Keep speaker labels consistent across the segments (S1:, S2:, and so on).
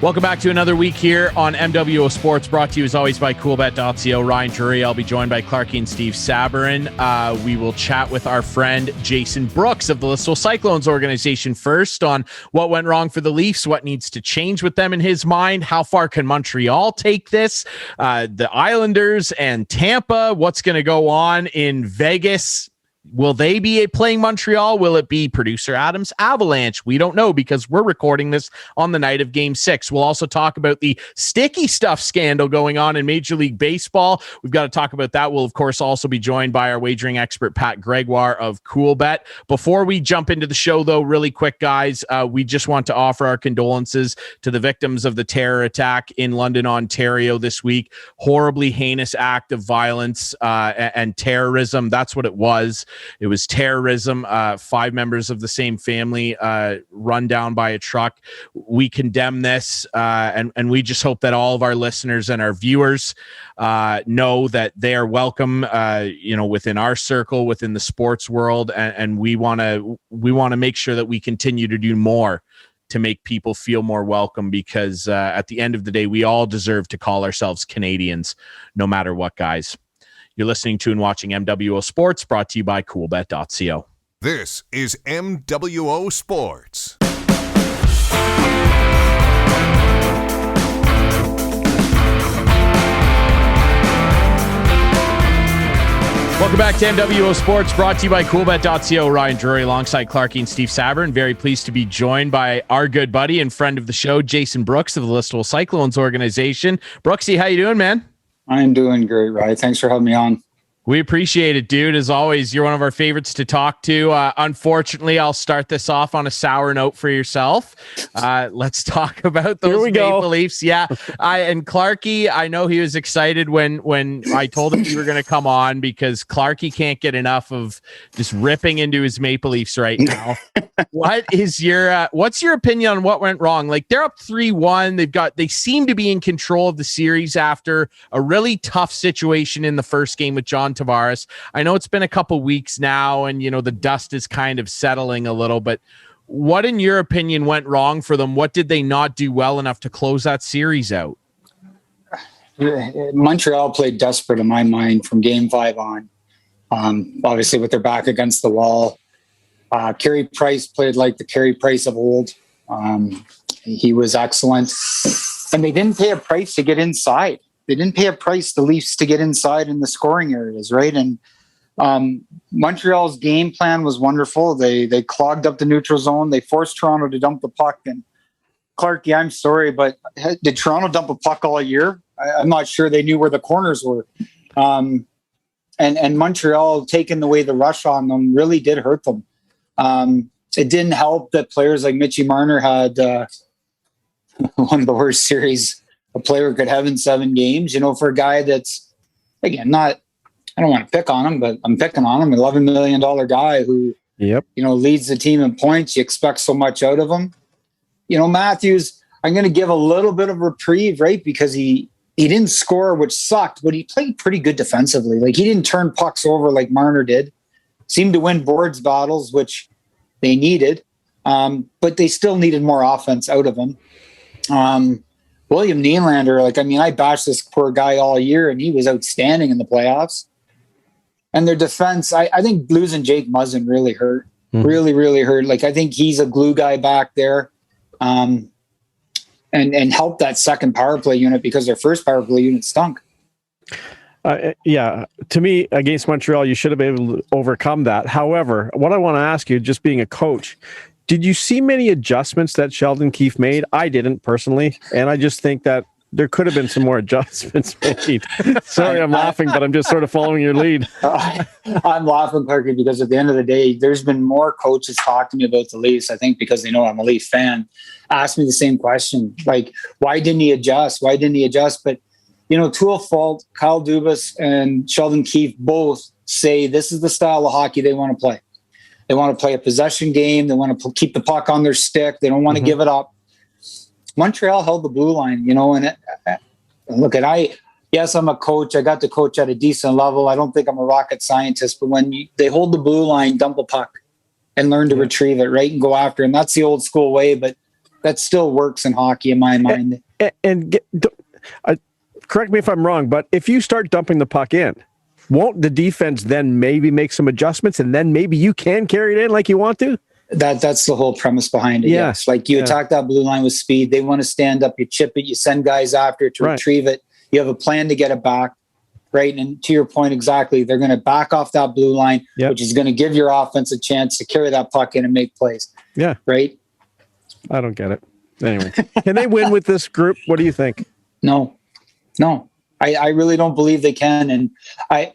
S1: Welcome back to another week here on MWO Sports, brought to you as always by Coolbet.ca. Ryan Drury. I'll be joined by Clarkey and Steve Sabarin. We will chat with our friend Jason Brooks of the Listowel Cyclones organization first on what went wrong for the Leafs, what needs to change with them in his mind, how far can Montreal take this, the Islanders and Tampa, what's going to go on in Vegas. Will they be playing Montreal? Will it be producer Adam's Avalanche? We don't know because we're recording this on the night of Game 6. We'll also talk about the sticky stuff scandal going on in Major League Baseball. We've got to talk about that. We'll, of course, also be joined by our wagering expert, Pat Gregoire of Coolbet. Before we jump into the show, though, really quick, guys, we just want to offer our condolences to the victims of the terror attack in London, Ontario this week. Horribly heinous act of violence and terrorism. That's what it was. It was terrorism. 5 members of the same family run down by a truck. We condemn this, and we just hope that all of our listeners and our viewers know that they are welcome, within our circle, within the sports world, and we want to make sure that we continue to do more to make people feel more welcome, because at the end of the day, we all deserve to call ourselves Canadians, no matter what, guys. You're listening to and watching MWO Sports, brought to you by Coolbet.ca.
S2: This is MWO Sports.
S1: Welcome back to MWO Sports, brought to you by Coolbet.ca. Ryan Drury alongside Clarkey and Steve Sabarin. Very pleased to be joined by our good buddy and friend of the show, Jason Brooks of the Listowel Cyclones organization. Brooksy, how you doing, man?
S3: I'm doing great, Ryan. Thanks for having me on.
S1: We appreciate it, dude. As always, you're one of our favorites to talk to. Unfortunately, I'll start this off on a sour note for yourself. Let's talk about those Maple Leafs. Yeah, and Clarkey, I know he was excited when I told him you were going to come on, because Clarkey can't get enough of just ripping into his Maple Leafs right now. What's your opinion on what went wrong? Like, they're up 3-1. They seem to be in control of the series after a really tough situation in the first game with John Tavares. I know it's been a couple weeks now, and the dust is kind of settling a little, but what, in your opinion, went wrong for them? What did they not do well enough to close that series out?
S3: Montreal played desperate in my mind from game 5 on. Obviously with their back against the wall. Carey Price played like the Carey Price of old. He was excellent, and they didn't pay a price to get inside. They didn't pay a price, the Leafs, to get inside in the scoring areas, right? And Montreal's game plan was wonderful. They clogged up the neutral zone. They forced Toronto to dump the puck. And Clarkey, I'm sorry, but did Toronto dump a puck all year? I'm not sure they knew where the corners were. And Montreal taking away the rush on them really did hurt them. It didn't help that players like Mitchie Marner had one of the worst series a player could have in 7 games, for a guy that's, again, I don't want to pick on him, but I'm picking on him, $11 million guy who, leads the team in points. You expect so much out of him. Matthews, I'm going to give a little bit of reprieve, right? Because he didn't score, which sucked, but he played pretty good defensively. Like, he didn't turn pucks over like Marner did. Seemed to win boards battles, which they needed. But they still needed more offense out of him. William Nylander, I bashed this poor guy all year, and he was outstanding in the playoffs. And their defense, I think losing Jake Muzzin really hurt. Really, really hurt. I think he's a glue guy back there, and helped that second power play unit, because their first power play unit stunk.
S4: To me, against Montreal, you should have been able to overcome that. However, what I want to ask you, just being a coach, did you see many adjustments that Sheldon Keefe made? I didn't personally, and I just think that there could have been some more adjustments made. Sorry, I'm laughing, but I'm just sort of following your lead.
S3: I'm laughing, Clarkey, because at the end of the day, there's been more coaches talk to me about the Leafs, I think because they know I'm a Leaf fan, ask me the same question. Why didn't he adjust? Why didn't he adjust? But, to a fault, Kyle Dubas and Sheldon Keefe both say this is the style of hockey they want to play. They want to play a possession game. They want to keep the puck on their stick. They don't want to give it up. Montreal held the blue line, yes, I'm a coach. I got to coach at a decent level. I don't think I'm a rocket scientist, but when they hold the blue line, dump a puck and learn to retrieve it, right, and go after. And that's the old school way. But that still works in hockey in my mind.
S4: Correct me if I'm wrong, but if you start dumping the puck in, won't the defense then maybe make some adjustments and then maybe you can carry it in like you want to?
S3: That's the whole premise behind it.
S4: Yeah.
S3: Yes. Like you attack that blue line with speed. They want to stand up, you chip it, you send guys after it to retrieve it. You have a plan to get it back. Right. And to your point, exactly, they're going to back off that blue line, which is going to give your offense a chance to carry that puck in and make plays.
S4: Yeah.
S3: Right.
S4: I don't get it. Anyway, can they win with this group? What do you think?
S3: No. I really don't believe they can. And I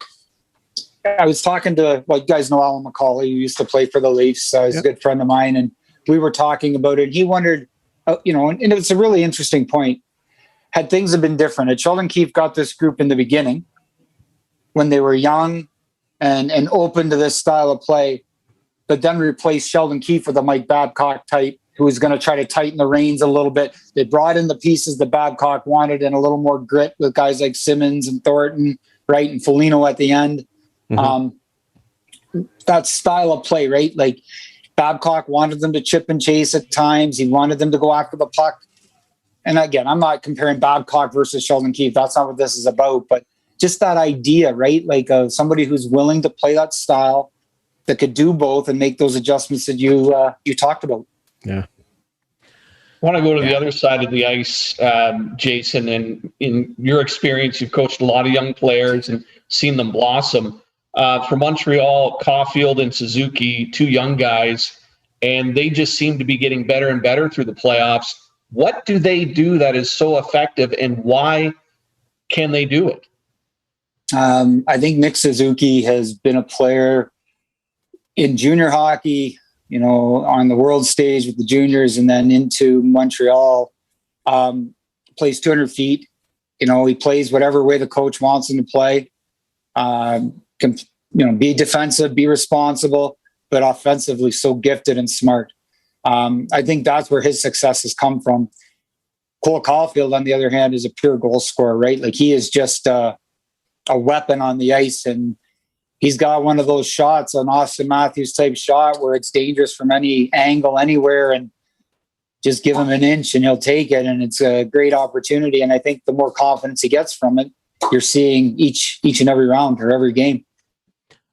S3: was talking to, you guys know Alan McCauley, who used to play for the Leafs. He's a good friend of mine. And we were talking about it. He wondered, and it's a really interesting point. Had things have been different, had Sheldon Keefe got this group in the beginning when they were young and open to this style of play, but then replaced Sheldon Keefe with a Mike Babcock type who was going to try to tighten the reins a little bit. They brought in the pieces that Babcock wanted and a little more grit with guys like Simmons and Thornton, right, and Foligno at the end. Mm-hmm. That style of play, right? Like Babcock wanted them to chip and chase at times. He wanted them to go after the puck. And again, I'm not comparing Babcock versus Sheldon Keefe. That's not what this is about. But just that idea, right? Like somebody who's willing to play that style, that could do both and make those adjustments that you talked about.
S4: Yeah.
S5: I want to go to the other side of the ice, Jason. And in your experience, you've coached a lot of young players and seen them blossom. For Montreal, Caulfield and Suzuki, two young guys, and they just seem to be getting better and better through the playoffs. What do they do that is so effective, and why can they do it?
S3: I think Nick Suzuki has been a player in junior hockey, on the world stage with the juniors, and then into Montreal. Plays 200 feet. He plays whatever way the coach wants him to play. Can be defensive, be responsible, but offensively so gifted and smart. I think that's where his success has come from. Cole Caulfield, on the other hand, is a pure goal scorer, right? Like he is just a weapon on the ice, and he's got one of those shots, an Austin Matthews type shot where it's dangerous from any angle, anywhere, and just give him an inch and he'll take it. And it's a great opportunity. And I think the more confidence he gets from it, you're seeing each and every round or every game.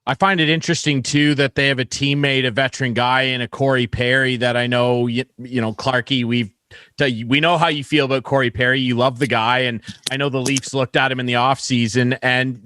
S1: I find it interesting too that they have a teammate, a veteran guy, in a Corey Perry that I know, Clarkey, we know how you feel about Corey Perry. You love the guy, and I know the Leafs looked at him in the offseason, and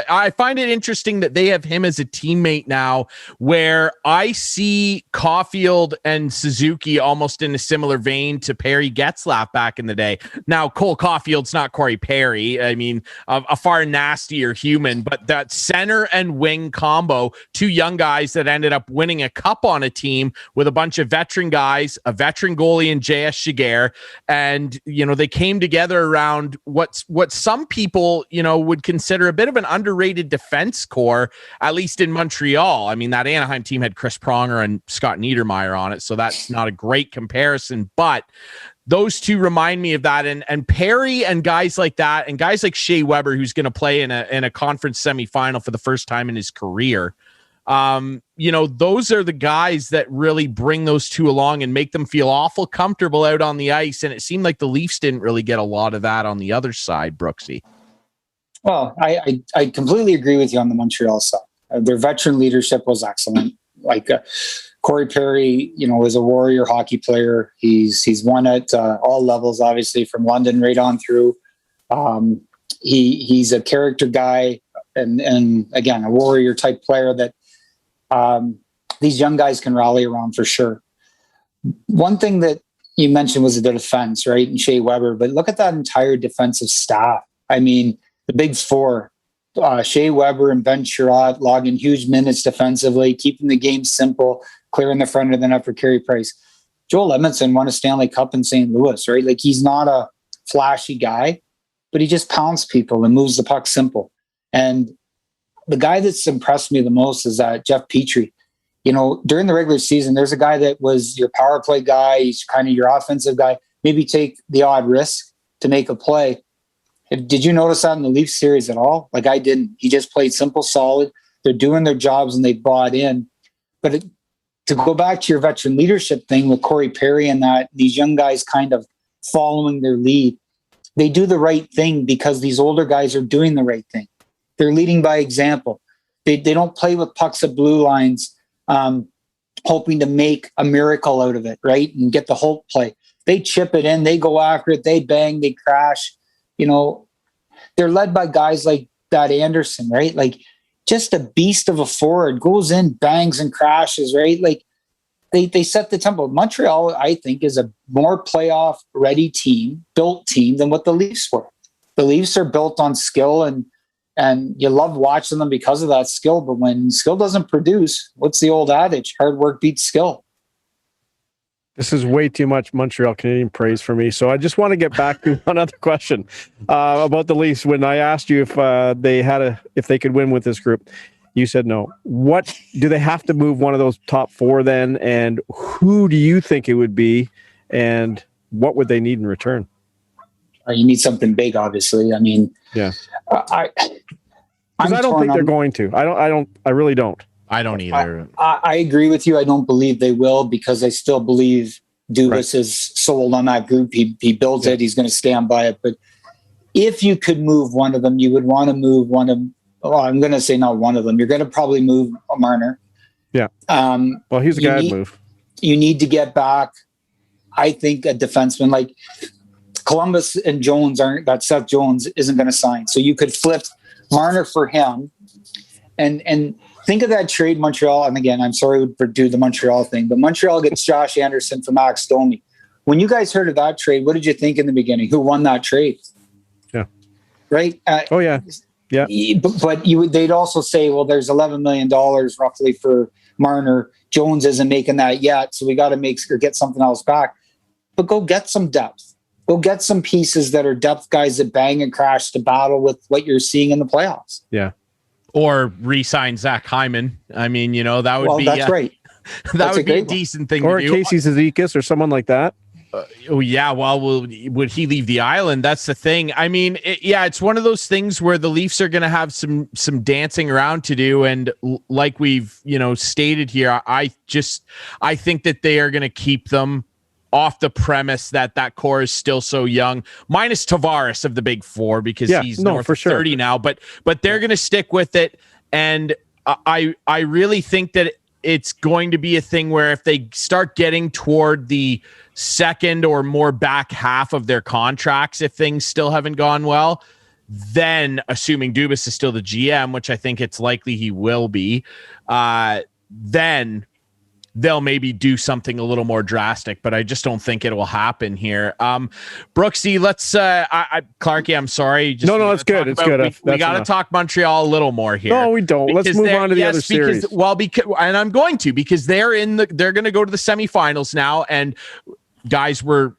S1: I find it interesting that they have him as a teammate now, where I see Caulfield and Suzuki almost in a similar vein to Perry Getzlaf back in the day. Now, Cole Caulfield's not Corey Perry. I mean, a far nastier human, but that center and wing combo, two young guys that ended up winning a cup on a team with a bunch of veteran guys, a veteran goalie in J.S. Giguère, and they came together around what some people would consider a bit of an underrated defense core, at least in Montreal. I mean, that Anaheim team had Chris Pronger and Scott Niedermayer on it, so that's not a great comparison, but those two remind me of that. And Perry and guys like that, and guys like Shea Weber, who's going to play in a conference semifinal for the first time in his career. Those are the guys that really bring those two along and make them feel awful comfortable out on the ice. And it seemed like the Leafs didn't really get a lot of that on the other side, Brooksy.
S3: Well, I completely agree with you on the Montreal side. Their veteran leadership was excellent. Like Corey Perry, is a warrior hockey player. He's won at all levels, obviously from London right on through. He's a character guy and again, a warrior type player that these young guys can rally around for sure. One thing that you mentioned was the defense, right? And Shea Weber, but look at that entire defensive staff. I mean, the big four, Shea Weber and Ben Sherratt logging huge minutes defensively, keeping the game simple, clearing the front of the net for Carey Price. Joel Edmondson won a Stanley Cup in St. Louis, right? Like he's not a flashy guy, but he just pounds people and moves the puck simple. And the guy that's impressed me the most is Jeff Petrie. During the regular season, there's a guy that was your power play guy. He's kind of your offensive guy. Maybe take the odd risk to make a play. Did you notice that in the Leafs series at all? Like I didn't. He just played simple, solid. They're doing their jobs and they bought in. But to go back to your veteran leadership thing with Corey Perry and that these young guys kind of following their lead, they do the right thing because these older guys are doing the right thing. They're leading by example. They don't play with pucks at blue lines, hoping to make a miracle out of it, right? And get the Hulk play. They chip it in, they go after it, they bang, they crash. They're led by guys like that Anderson, right? Like just a beast of a forward, goes in, bangs and crashes, right? Like they set the tempo. Montreal, I think, is a more playoff ready team, built team than what the Leafs were. The Leafs are built on skill and you love watching them because of that skill. But when skill doesn't produce, what's the old adage? Hard work beats skill.
S4: This is way too much Montreal Canadian praise for me. So I just want to get back to one other question about the Leafs. When I asked you if they could win with this group, you said no. What do they have to move one of those top four then? And who do you think it would be? And what would they need in return?
S3: You need something big, obviously. I mean,
S4: yeah.
S3: I
S4: don't think they're going to. I really don't.
S1: I don't either.
S3: I agree with you. I don't believe they will because I still believe Dubas is sold on that group. He builds it. He's going to stand by it. But if you could move one of them, you would want to move one of. Well, I'm going to say not one of them. You're going to probably move Marner.
S4: Yeah. Well, he's a guy to move.
S3: You need to get back. I think a defenseman like Columbus and Jones that Seth Jones isn't going to sign. So you could flip Marner for him, and think of that trade Montreal. And again, I'm sorry to do the Montreal thing, but Montreal gets Josh Anderson for Max Domi. When you guys heard of that trade, what did you think in the beginning? Who won that trade?
S4: Yeah.
S3: Right.
S4: Oh yeah. Yeah.
S3: But they'd also say, well, there's $11 million roughly for Marner. Jones isn't making that yet, so we got to get something else back. But go get some depth. Go get some pieces that are depth guys that bang and crash to battle with what you're seeing in the playoffs.
S4: Yeah.
S1: Or re-sign Zach Hyman. I mean, that would be
S3: that's right.
S1: That would be a decent thing
S4: to
S1: do.
S4: Or Casey Zizekas or someone like that.
S1: Would he leave the island? That's the thing. I mean, it's one of those things where the Leafs are going to have some dancing around to do, and like we've stated here, I think that they are going to keep them off the premise that core is still so young, minus Tavares of the big four because he's north of 30 now. But they're going to stick with it, and I really think that it's going to be a thing where if they start getting toward the second or more back half of their contracts, if things still haven't gone well, then assuming Dubas is still the GM, which I think it's likely he will be, then they'll maybe do something a little more drastic, but I just don't think it will happen here. Brooksy, let's Clarkey, I'm sorry.
S4: No, it's good. It's good.
S1: We got to talk Montreal a little more here.
S4: No, we don't. Let's move on to the other series.
S1: And I'm going to, because they're going to go to the semifinals now, and guys were,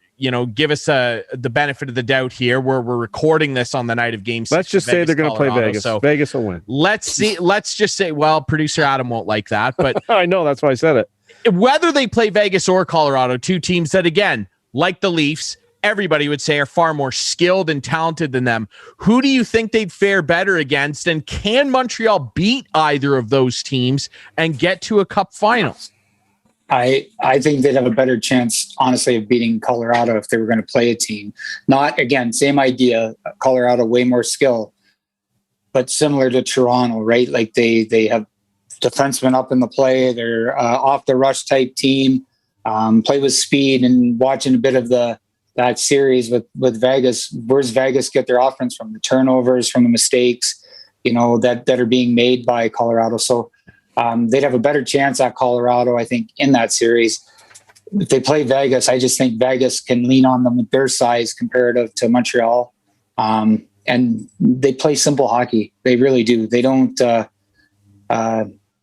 S1: give us the benefit of the doubt here where we're recording this on the night of game 6.
S4: Let's just say they're going to play Vegas. So Vegas will win.
S1: Let's see. Let's just say, well, producer Adam won't like that, but
S4: I know, that's why I said it.
S1: Whether they play Vegas or Colorado, two teams that, again, like the Leafs, everybody would say are far more skilled and talented than them. Who do you think they'd fare better against? And can Montreal beat either of those teams and get to a cup finals?
S3: I think they'd have a better chance, honestly, of beating Colorado if they were going to play a team. Not, again, same idea, Colorado, way more skill, but similar to Toronto, right? Like they have defensemen up in the play. They're off the rush type team, play with speed, and watching a bit of that series with Vegas. Where's Vegas get their offense from? The turnovers, from the mistakes, that are being made by Colorado. So they'd have a better chance at Colorado, I think, in that series. If they play Vegas, I just think Vegas can lean on them with their size comparative to Montreal. And they play simple hockey. They really do. They don't,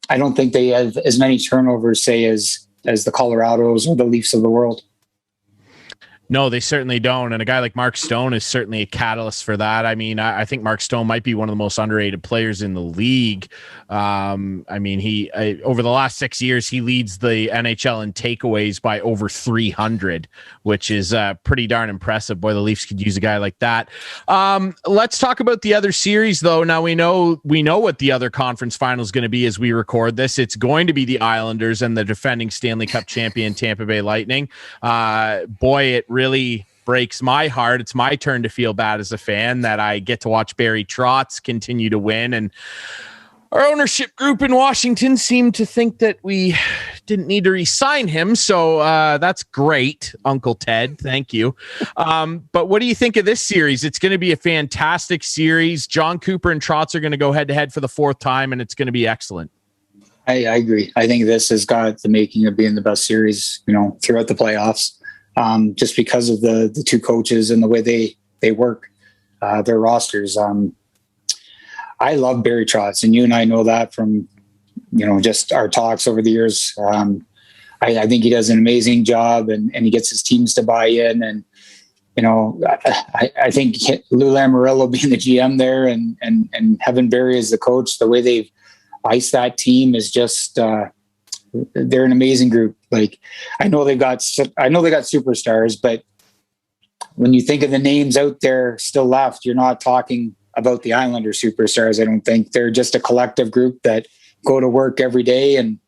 S3: I don't think they have as many turnovers, say, as the Colorados or the Leafs of the world.
S1: No, they certainly don't. And a guy like Mark Stone is certainly a catalyst for that. I mean, I think Mark Stone might be one of the most underrated players in the league. I mean, over the last 6 years, he leads the NHL in takeaways by over 300, which is pretty darn impressive. Boy, the Leafs could use a guy like that. Let's talk about the other series, though. Now we know what the other conference final is going to be as we record this. It's going to be the Islanders and the defending Stanley Cup champion Tampa Bay Lightning. Boy, it really breaks my heart. It's my turn to feel bad as a fan that I get to watch Barry Trotz continue to win. And our ownership group in Washington seemed to think that we didn't need to re-sign him. So that's great, Uncle Ted. Thank you. But what do you think of this series? It's going to be a fantastic series. John Cooper and Trotz are going to go head-to-head for the 4th time, and it's going to be excellent.
S3: I agree. I think this has got the making of being the best series, throughout the playoffs. Just because of the two coaches and the way they work their rosters. I love Barry Trotz, and you and I know that from just our talks over the years. I think he does an amazing job, and he gets his teams to buy in. And I think Lou Lamoriello being the GM there and having Barry as the coach, the way they've iced that team is just. They're an amazing group. Like I know they got superstars, but when you think of the names out there still left, you're not talking about the Islander superstars. I don't think they're just a collective group that go to work every day and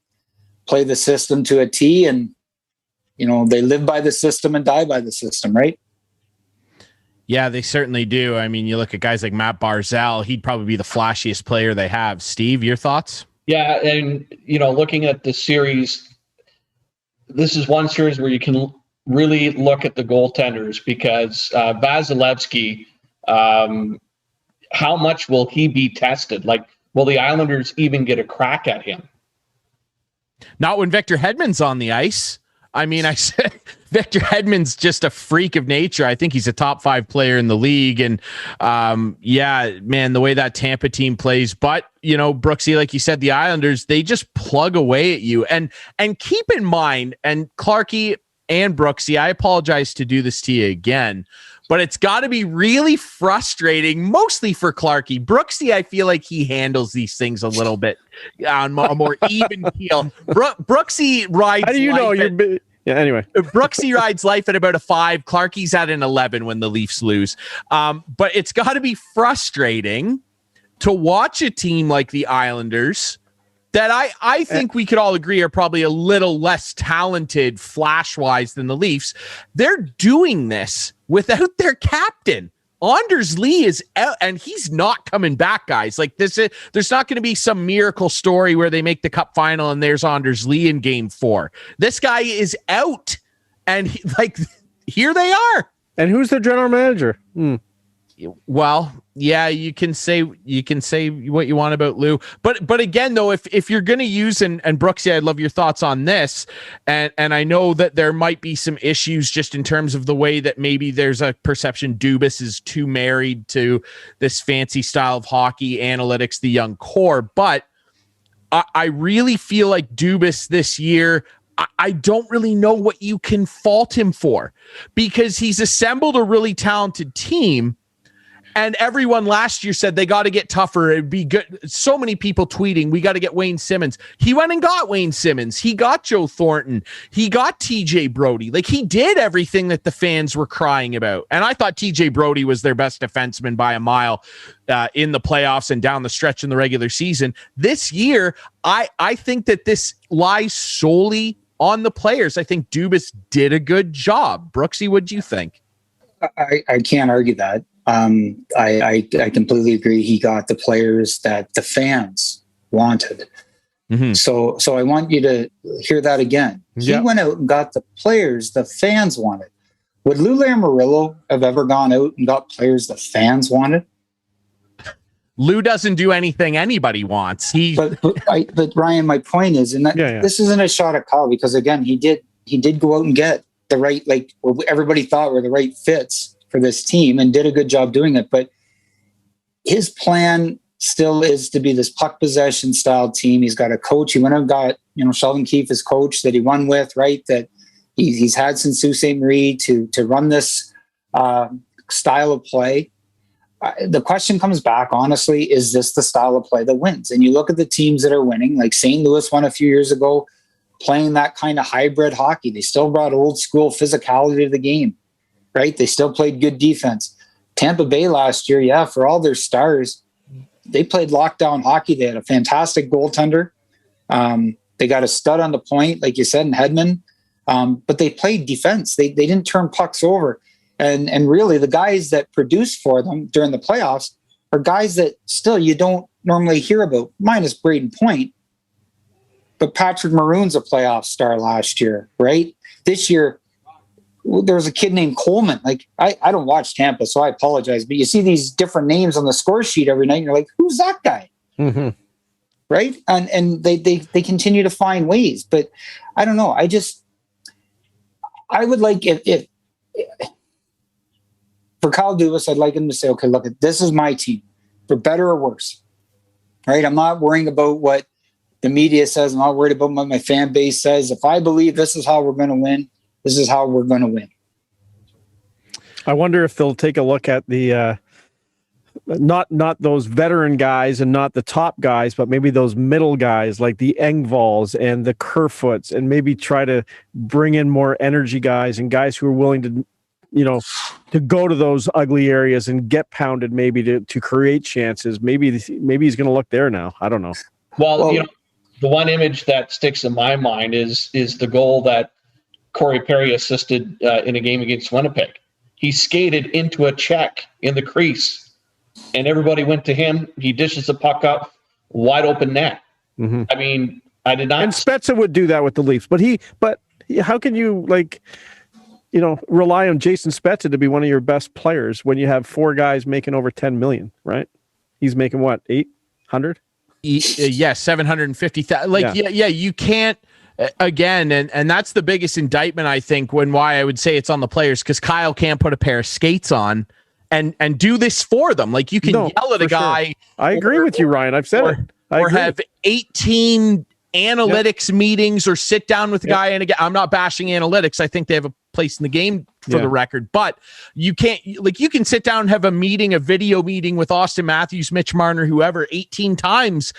S3: play the system to a T. And, they live by the system and die by the system, right?
S1: Yeah, they certainly do. I mean, you look at guys like Matt Barzal, he'd probably be the flashiest player they have. Steve, your thoughts?
S5: Yeah, and looking at the series, this is one series where you can really look at the goaltenders because Vasilevsky, how much will he be tested? Like, will the Islanders even get a crack at him?
S1: Not when Victor Hedman's on the ice. I mean, I said Victor Hedman's just a freak of nature. I think he's a top 5 player in the league. And yeah, man, the way that Tampa team plays, but Brooksy, like you said, the Islanders, they just plug away at you. And keep in mind, and Clarkey and Brooksy, I apologize to do this to you again, but it's got to be really frustrating, mostly for Clarkey. Brooksy, I feel like he handles these things a little bit on a more even keel. Brooksy rides.
S4: How do you know you're? Yeah, anyway.
S1: Brooksy rides life at about a 5. Clarkey's at an 11 when the Leafs lose. But it's got to be frustrating to watch a team like the Islanders that I think we could all agree are probably a little less talented flash-wise than the Leafs. They're doing this without their captain. Anders Lee is out, and he's not coming back, guys. Like there's not going to be some miracle story where they make the cup final and there's Anders Lee in game 4. This guy is out, and here they are.
S4: And who's their general manager?
S1: Well, yeah, you can say what you want about Lou, but again, though, if you're going to use and Brooksy, I'd love your thoughts on this, and I know that there might be some issues just in terms of the way that maybe there's a perception Dubas is too married to this fancy style of hockey analytics, the young core, but I really feel like Dubas this year. I don't really know what you can fault him for because he's assembled a really talented team. And everyone last year said they got to get tougher. It'd be good. So many people tweeting, we got to get Wayne Simmons. He went and got Wayne Simmons. He got Joe Thornton. He got TJ Brody. Like he did everything that the fans were crying about. And I thought TJ Brody was their best defenseman by a mile in the playoffs and down the stretch in the regular season. This year, I think that this lies solely on the players. I think Dubas did a good job. Brooksy, what do you think?
S3: I can't argue that. I completely agree. He got the players that the fans wanted. Mm-hmm. So I want you to hear that again. He went out and got the players the fans wanted. Would Lou Lamoriello have ever gone out and got players the fans wanted?
S1: Lou doesn't do anything anybody wants.
S3: But Ryan, my point is, this isn't a shot at Kyle because again, he did go out and get the right, what everybody thought were the right fits for this team and did a good job doing it. But his plan still is to be this puck possession style team. He's got a coach. He went and got, Sheldon Keefe, his coach that he won with, right? That He's had since Sault Ste. Marie to run this style of play. The question comes back, honestly, is this the style of play that wins? And you look at the teams that are winning, like St. Louis won a few years ago, playing that kind of hybrid hockey. They still brought old school physicality to the game, right? They still played good defense. Tampa Bay last year, yeah, for all their stars, they played lockdown hockey. They had a fantastic goaltender. They got a stud on the point, like you said, in Hedman. But they played defense. They didn't turn pucks over. And really, the guys that produced for them during the playoffs are guys that still you don't normally hear about, minus Braden Point. But Patrick Maroon's a playoff star last year, right? This year, there was a kid named Coleman. Like, I don't watch Tampa, so I apologize. But you see these different names on the score sheet every night, and you're like, who's that guy? Mm-hmm. Right? And they continue to find ways. But I don't know. I would like if for Kyle Dubas, I'd like him to say, okay, look, this is my team, for better or worse. Right? I'm not worrying about what the media says. I'm not worried about what my fan base says. If I believe this is how we're going to win, this is how we're going to win.
S4: I wonder if they'll take a look at the not those veteran guys and not the top guys, but maybe those middle guys like the Engvalls and the Kerfoots, and maybe try to bring in more energy guys and guys who are willing to, to go to those ugly areas and get pounded, maybe to create chances. Maybe he's going to look there now. I don't know.
S5: Well, the one image that sticks in my mind is the goal that Corey Perry assisted in a game against Winnipeg. He skated into a check in the crease, and everybody went to him. He dishes the puck up, wide open net. Mm-hmm. I mean, I did not.
S4: And Spezza would do that with the Leafs, but how can you rely on Jason Spezza to be one of your best players when you have four guys making over $10 million, right? He's making what, 800?
S1: Yeah, 750,000. You can't. Again, and that's the biggest indictment, I think, why I would say it's on the players, because Kyle can't put a pair of skates on and do this for them. Like, you can yell at a guy.
S4: Sure. I agree with you, Ryan. I've said it.
S1: Or have 18 analytics meetings, or sit down with the guy. And again, I'm not bashing analytics. I think they have a place in the game for the record, but you can't, you can sit down and have a video meeting with Austin Matthews, Mitch Marner, whoever, 18 times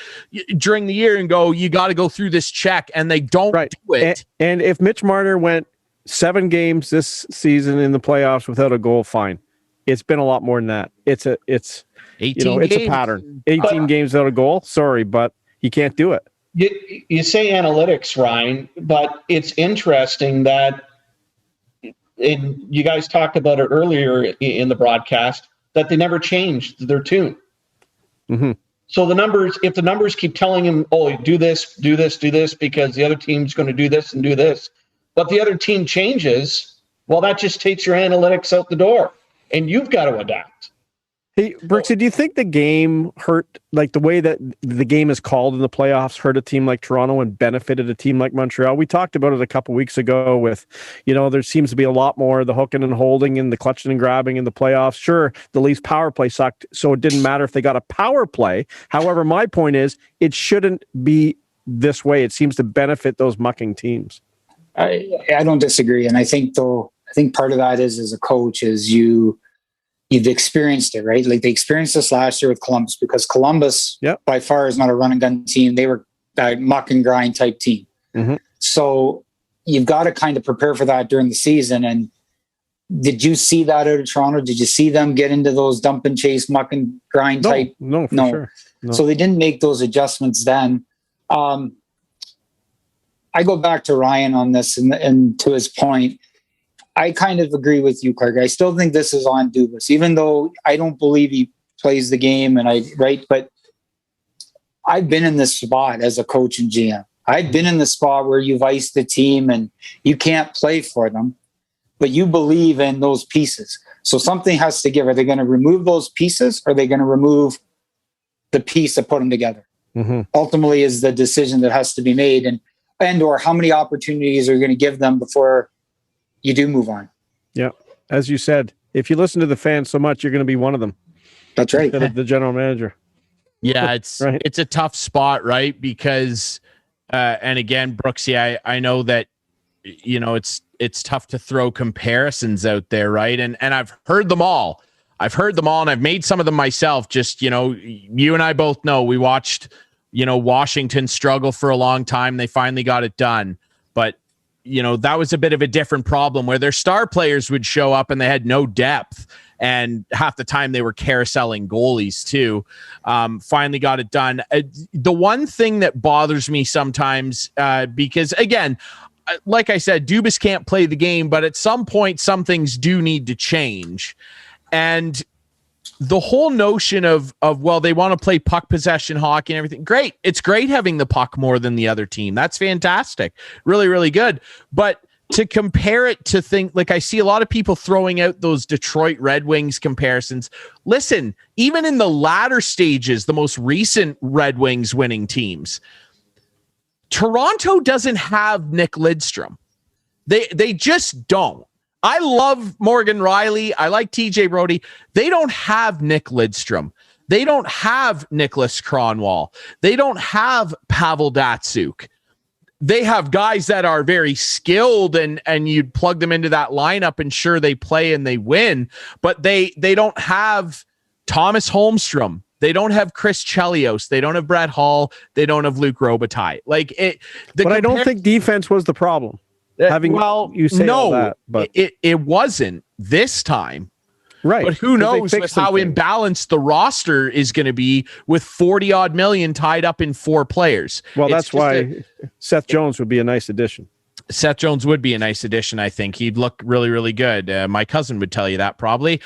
S1: during the year and go, you got to go through this check, and they don't do it.
S4: And if Mitch Marner went 7 games this season in the playoffs without a goal, fine. It's been a lot more than that. It's
S1: 18
S4: it's a pattern. 18 games without a goal. Sorry, but he can't do it.
S5: You say analytics, Ryan, but it's interesting that, and you guys talked about it earlier in the broadcast, that they never changed their tune. Mm-hmm. So if the numbers keep telling him, oh, do this, because the other team's going to do this and do this, but the other team changes, well, that just takes your analytics out the door, and you've got to adapt.
S4: Hey, Brooksy, do you think the game hurt, like the way that the game is called in the playoffs, hurt a team like Toronto and benefited a team like Montreal? We talked about it a couple weeks ago with, there seems to be a lot more the hooking and holding and the clutching and grabbing in the playoffs. Sure, the Leafs power play sucked, so it didn't matter if they got a power play. However, my point is it shouldn't be this way. It seems to benefit those mucking teams.
S3: I don't disagree. And I think part of that is, as a coach, is you've experienced it, right? Like, they experienced this last year with Columbus, because Columbus by far is not a run and gun team. They were a muck and grind type team. Mm-hmm. So you've got to kind of prepare for that during the season. And did you see that out of Toronto? Did you see them get into those dump and chase, muck and grind type?
S4: No, for sure. No.
S3: So they didn't make those adjustments then. I go back to Ryan on this, and to his point, I kind of agree with you, Clark. I still think this is on Dubas, even though I don't believe he plays the game. But I've been in this spot as a coach and GM. I've been in the spot where you've iced the team and you can't play for them, but you believe in those pieces. So something has to give. Are they going to remove those pieces? Or are they going to remove the piece that put them together? Mm-hmm. Ultimately is the decision that has to be made, and or how many opportunities are you going to give them before you do move on.
S4: Yeah. As you said, if you listen to the fans so much, you're going to be one of them.
S3: That's right.
S4: Instead of the general manager.
S1: Yeah, it's a tough spot, right? Because, and again, Brooksy, I know that, it's it's tough to throw comparisons out there, right? And I've heard them all. And I've made some of them myself. Just, you and I both know we watched, Washington struggle for a long time. They finally got it done. But, that was a bit of a different problem where their star players would show up and they had no depth. And half the time they were carouseling goalies too. Finally got it done. The one thing that bothers me sometimes, because again, like I said, Dubas can't play the game, but at some point, some things do need to change. And the whole notion of well, they want to play puck possession hockey and everything. Great. It's great having the puck more than the other team. That's fantastic. Really, really good. But to compare it to think, like I see a lot of people throwing out those Detroit Red Wings comparisons. Listen, even in the latter stages, the most recent Red Wings winning teams, Toronto doesn't have Nick Lidstrom. They just don't. I love Morgan Riley. I like TJ Brody. They don't have Nick Lidstrom. They don't have Nicholas Kronwall. They don't have Pavel Datsyuk. They have guys that are very skilled and you'd plug them into that lineup and sure they play and they win, but they don't have Thomas Holmstrom. They don't have Chris Chelios. They don't have Brett Hall. They don't have Luke Robitaille. But
S4: I don't think defense was the problem.
S1: It wasn't this time.
S4: Right.
S1: But who knows with how imbalanced the roster is going to be with 40 odd million tied up in 4 players.
S4: Well, that's why Seth Jones would be a nice addition.
S1: Seth Jones would be a nice addition, I think. He'd look really, really good. My cousin would tell you that probably.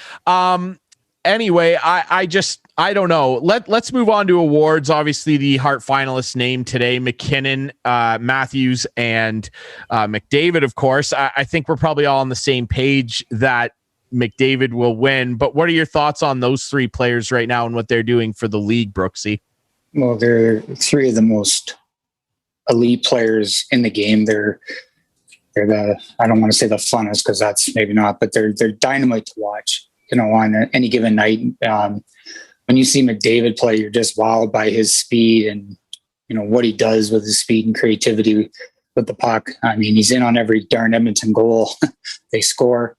S1: Anyway, I don't know. Let's move on to awards. Obviously, the Hart finalists named today, McKinnon, Matthews, and McDavid, of course. I think we're probably all on the same page that McDavid will win. But what are your thoughts on those 3 players right now and what they're doing for the league, Brooksy?
S3: Well, they're 3 of the most elite players in the game. They're the, I don't want to say the funnest because that's maybe not, but they're dynamite to watch. On any given night, when you see McDavid play, you're just wowed by his speed and, what he does with his speed and creativity with the puck. I mean, he's in on every darn Edmonton goal they score.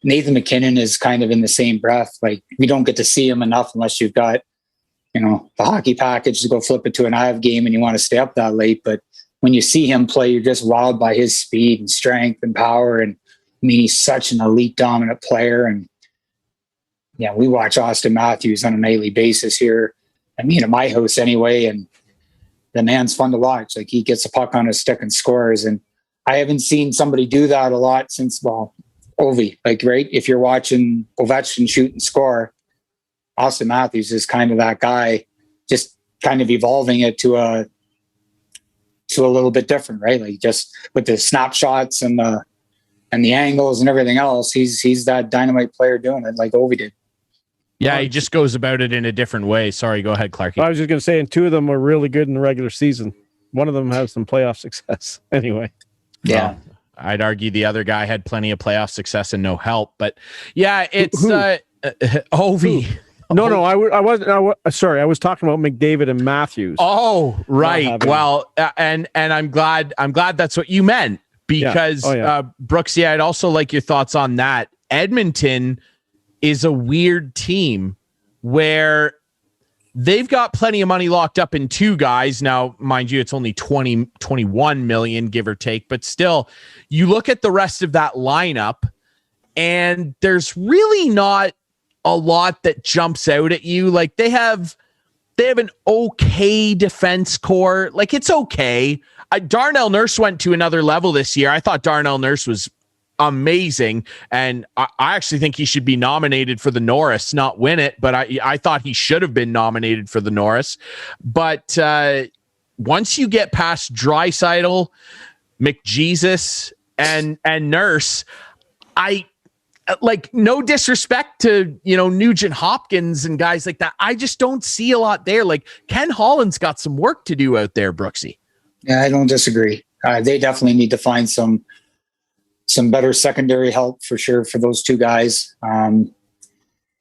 S3: Nathan McKinnon is kind of in the same breath. Like, we don't get to see him enough unless you've got, the hockey package to go flip it to an IF game and you want to stay up that late. But when you see him play, you're just wowed by his speed and strength and power. And I mean, he's such an elite, dominant player. And yeah, we watch Austin Matthews on a nightly basis here. I mean, at my house anyway. And the man's fun to watch. Like, he gets a puck on his stick and scores. And I haven't seen somebody do that a lot since, Ovi. Like, right? If you're watching Ovechkin shoot and score, Austin Matthews is kind of that guy, just kind of evolving it to a little bit different, right? Like, just with the snapshots and the angles and everything else, he's that dynamite player doing it like Ovi did.
S1: Yeah, he just goes about it in a different way. Sorry, go ahead, Clarkey.
S4: I was just going to say, and 2 of them were really good in the regular season. One of them has some playoff success. Anyway.
S3: Yeah.
S1: Well, I'd argue the other guy had plenty of playoff success and no help. But yeah, it's Ovi.
S4: No, I wasn't. Sorry, I was talking about McDavid and Matthews.
S1: Oh, right. Well, and I'm glad that's what you meant because Brooksy, I'd also like your thoughts on that. Edmonton is a weird team where they've got plenty of money locked up in 2 guys. Now, mind you, it's only 21 million, give or take, but still, you look at the rest of that lineup and there's really not a lot that jumps out at you. Like, they have an okay defense core. Like, it's okay. Darnell Nurse went to another level this year. I thought Darnell Nurse was amazing, and I actually think he should be nominated for the Norris, not win it, but I thought he should have been nominated for the Norris. But once you get past Draisaitl, McJesus, and Nurse, I like, no disrespect to Nugent Hopkins and guys like that, I just don't see a lot there. Like, Ken Holland's got some work to do out there, Brooksy.
S3: Yeah, I don't disagree. They definitely need to find some better secondary help for sure for those 2 guys.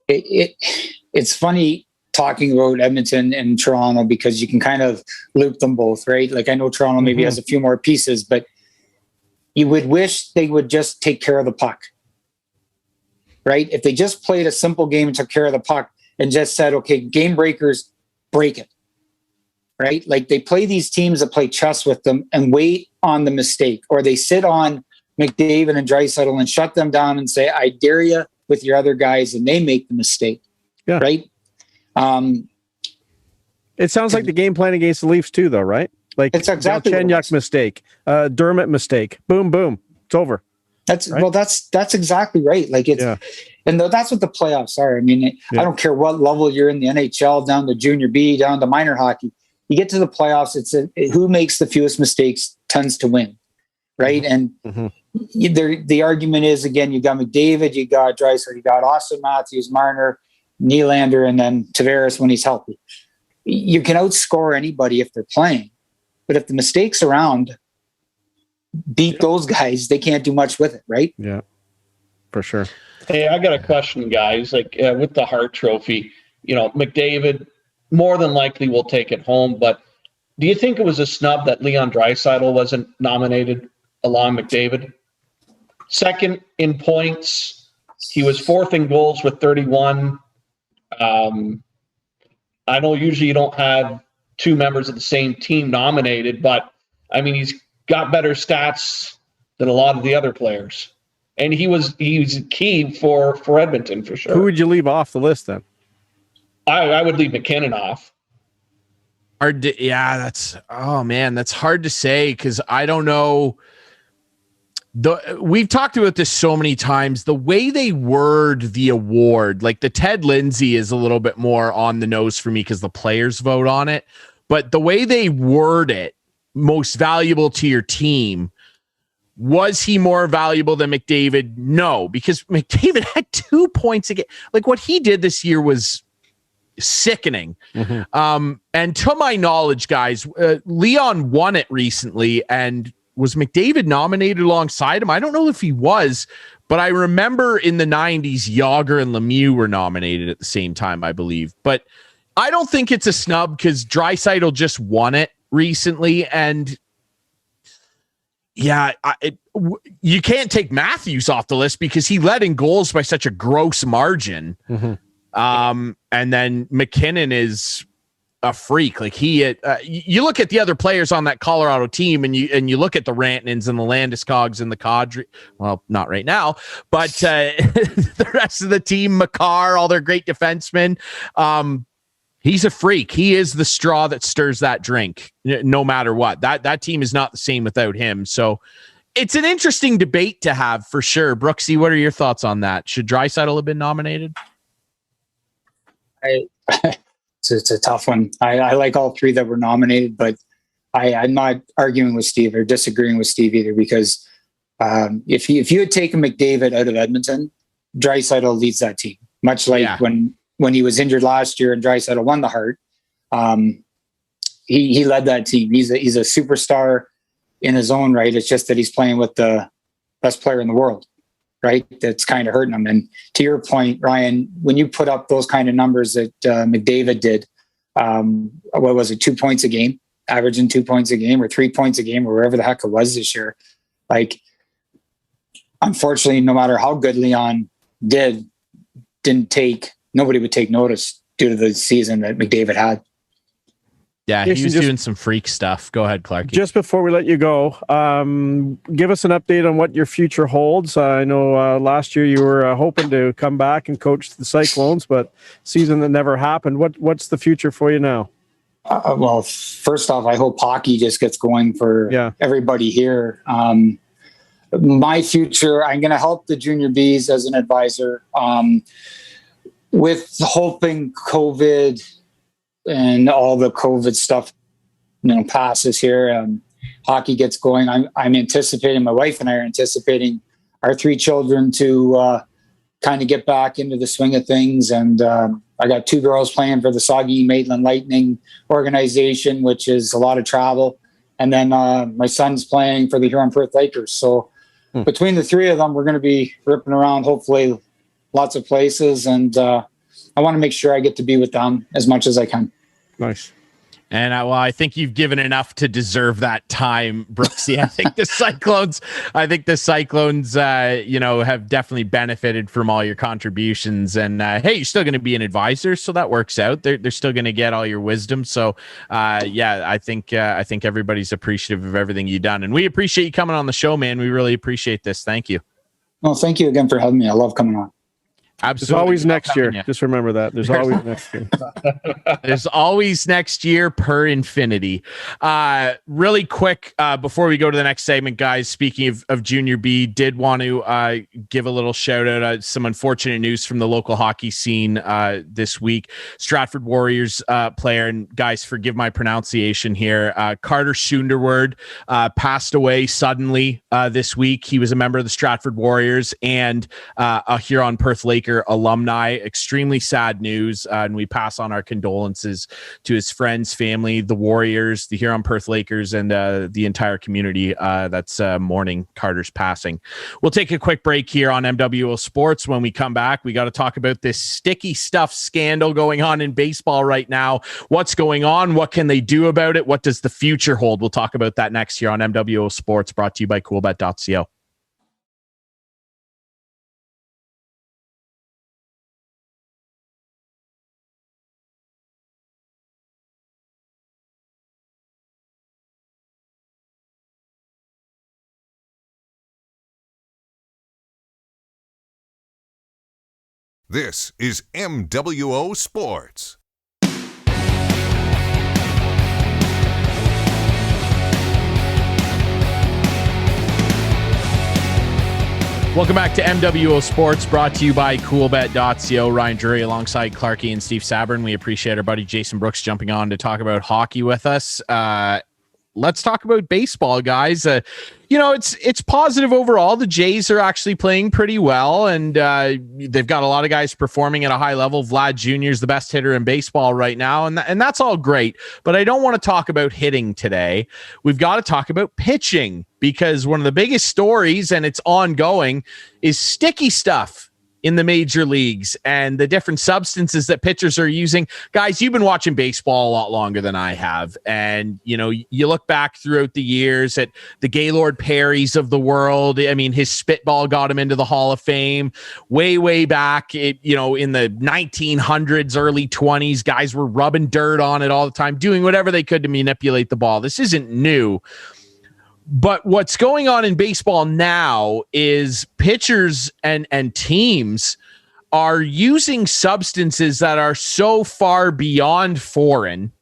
S3: It's funny talking about Edmonton and Toronto because you can kind of loop them both, right? Like, I know Toronto maybe has a few more pieces, but you would wish they would just take care of the puck, right? If they just played a simple game and took care of the puck and just said, okay, game breakers, break it, right? Like they play these teams that play chess with them and wait on the mistake, or they sit on McDavid and Draisaitl and shut them down and say, I dare you with your other guys, and they make the mistake, right?
S4: It sounds like the game plan against the Leafs too, though, right? Like
S3: it's exactly
S4: Galchenyuk mistake, Dermott mistake, boom, boom, it's over.
S3: That's
S4: right?
S3: Well, that's exactly right. Like it's, and that's what the playoffs are. I mean, I don't care what level you're in, the NHL down to junior B, down to minor hockey. You get to the playoffs, it's who makes the fewest mistakes tends to win, right? And the argument is, again, you got McDavid, you got Draisaitl, you got Austin Matthews, Marner, Nylander, and then Tavares when he's healthy. You can outscore anybody if they're playing, but if the mistakes around beat those guys, they can't do much with it, right?
S4: Yeah, for sure.
S5: Hey, I got a question, guys. Like with the Hart Trophy, McDavid more than likely will take it home. But do you think it was a snub that Leon Draisaitl wasn't nominated along McDavid? Second in points, he was fourth in goals with 31. I know usually you don't have two members of the same team nominated, but I mean, he's got better stats than a lot of the other players. And he was key for Edmonton for sure.
S4: Who would you leave off the list then?
S5: I would leave McKinnon off.
S1: That's hard to say because I don't know. We've talked about this so many times. The way they word the award, like the Ted Lindsay is a little bit more on the nose for me because the players vote on it. But the way they word it, most valuable to your team, was he more valuable than McDavid? No, because McDavid had 2 points a game. Like what he did this year was sickening. And to my knowledge, guys, Leon won it recently, and was McDavid nominated alongside him? I don't know if he was, but I remember in the 90s, Yager and Lemieux were nominated at the same time, I believe. But I don't think it's a snub because Draisaitl just won it recently, and you can't take Matthews off the list because he led in goals by such a gross margin. And then McKinnon is a freak. Like you look at the other players on that Colorado team, and you look at the Rantanens and the Landeskog's and the Kadri. Well, not right now, but the rest of the team, Makar, all their great defensemen. He's a freak. He is the straw that stirs that drink, no matter what. That team is not the same without him. So it's an interesting debate to have for sure. Brooksy, what are your thoughts on that? Should Draisaitl have been nominated?
S3: It's a tough one. I like all three that were nominated, but I'm not arguing with Steve or disagreeing with Steve either, because if you had taken McDavid out of Edmonton, Draisaitl leads that team. Much like when he was injured last year and Draisaitl won the Hart, he led that team. He's a superstar in his own right. It's just that he's playing with the best player in the world, right? That's kind of hurting him. And to your point, Ryan, when you put up those kind of numbers that McDavid did, what was it, 2 points a game, averaging 2 points a game or 3 points a game or wherever the heck it was this year. Like, unfortunately, no matter how good Leon nobody would take notice due to the season that McDavid had.
S1: Yeah, he was doing some freak stuff. Go ahead, Clarkey.
S4: Just before we let you go, give us an update on what your future holds. I know last year you were hoping to come back and coach the Cyclones, but season that never happened. What's the future for you now?
S3: Well, first off, I hope hockey just gets going for everybody here. My future, I'm going to help the junior Bs as an advisor, with hoping COVID and all the COVID stuff, passes here. Hockey gets going. I'm anticipating, my wife and I are anticipating our three children to kind of get back into the swing of things. And I got two girls playing for the Saugeen Maitland Lightning organization, which is a lot of travel. And then my son's playing for the Huron-Perth Lakers. So between the three of them, we're going to be ripping around, hopefully lots of places. And I want to make sure I get to be with them as much as I can.
S4: Nice.
S1: And I think you've given enough to deserve that time, Brooksy. I think the Cyclones, have definitely benefited from all your contributions. And hey, you're still going to be an advisor, so that works out. They're still going to get all your wisdom. So I think everybody's appreciative of everything you've done, and we appreciate you coming on the show, man. We really appreciate this. Thank you.
S3: Well, thank you again for having me. I love coming on.
S1: Absolutely.
S4: There's always next year. Just remember that. There's always next year.
S1: There's always next year per infinity. Really quick, before we go to the next segment, guys, speaking of Junior B, did want to give a little shout out. Some unfortunate news from the local hockey scene this week. Stratford Warriors player, and guys, forgive my pronunciation here, Carter Sunderword passed away suddenly this week. He was a member of the Stratford Warriors and a Huron-Perth Laker alumni. Extremely sad news, and we pass on our condolences to his friends, family, the Warriors, the Huron-Perth Lakers, and the entire community that's mourning Carter's passing. We'll take a quick break here on MWO Sports. When we come back, we got to talk about this sticky stuff scandal going on in baseball right now. What's going on? What can they do about it? What does the future hold? We'll talk about that next here on MWO Sports, brought to you by Coolbet.ca.
S2: This is MWO Sports.
S1: Welcome back to MWO Sports, brought to you by Coolbet.co. Ryan Drury alongside Clarkey and Steve Sabern. We appreciate our buddy Jason Brooks jumping on to talk about hockey with us. Let's talk about baseball, guys. It's positive overall. The Jays are actually playing pretty well, and they've got a lot of guys performing at a high level. Vlad Jr. is the best hitter in baseball right now, and that's all great. But I don't want to talk about hitting today. We've got to talk about pitching, because one of the biggest stories, and it's ongoing, is sticky stuff in the major leagues and the different substances that pitchers are using. Guys, you've been watching baseball a lot longer than I have. And, you look back throughout the years at the Gaylord Perrys of the world. I mean, his spitball got him into the Hall of Fame way back. In the 1900s, early 20s, guys were rubbing dirt on it all the time, doing whatever they could to manipulate the ball. This isn't new. But what's going on in baseball now is pitchers and teams are using substances that are so far beyond foreign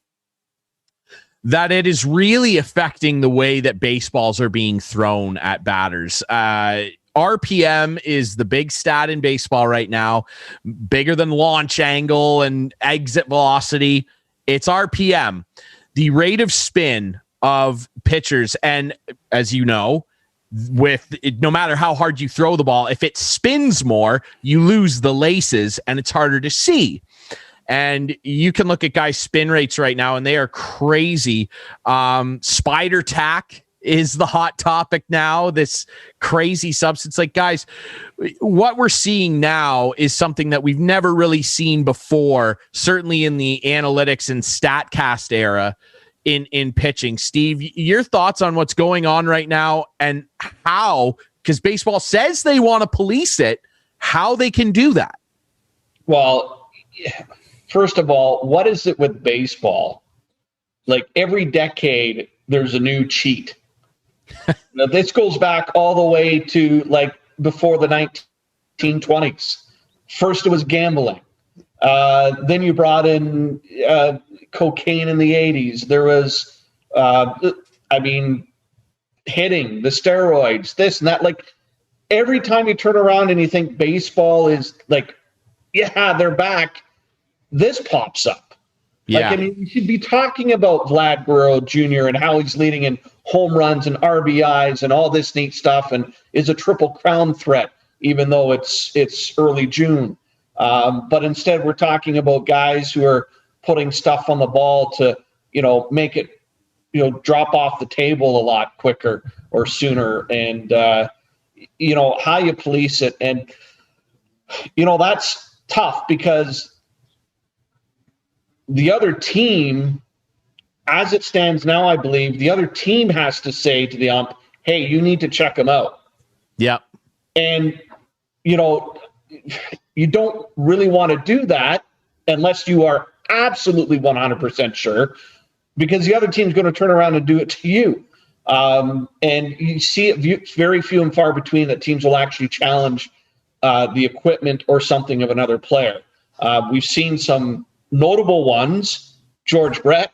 S1: that it is really affecting the way that baseballs are being thrown at batters. RPM is the big stat in baseball right now, bigger than launch angle and exit velocity. It's RPM, the rate of spin of pitchers. And as you know, no matter how hard you throw the ball, if it spins more, you lose the laces and it's harder to see. And you can look at guys' spin rates right now, and they are crazy. Spider tack is the hot topic now, this crazy substance. Like, guys, what we're seeing now is something that we've never really seen before, certainly in the analytics and StatCast era in pitching. Steve, your thoughts on what's going on right now and how, because baseball says they want to police it, how they can do that?
S5: Well, first of all, what is it with baseball? Like, every decade, there's a new cheat. Now, this goes back all the way to like before the 1920s. First, it was gambling. Then you brought in cocaine in the 80s. There was, hitting, the steroids, this and that. Like, every time you turn around and you think baseball is like, yeah, they're back, this pops up.
S1: Yeah.
S5: We should be talking about Vlad Guerrero Jr. and how he's leading in home runs and RBIs and all this neat stuff, and is a Triple Crown threat, even though it's early June. But instead, we're talking about guys who are putting stuff on the ball to, make it, drop off the table a lot quicker or sooner. And, how you police it. And, that's tough, because the other team as it stands now, I believe the other team has to say to the ump, hey, you need to check him out.
S1: Yep.
S5: And, you don't really want to do that unless you are absolutely 100% sure, because the other team's going to turn around and do it to you. And you see it very few and far between that teams will actually challenge the equipment or something of another player. We've seen some notable ones. George Brett.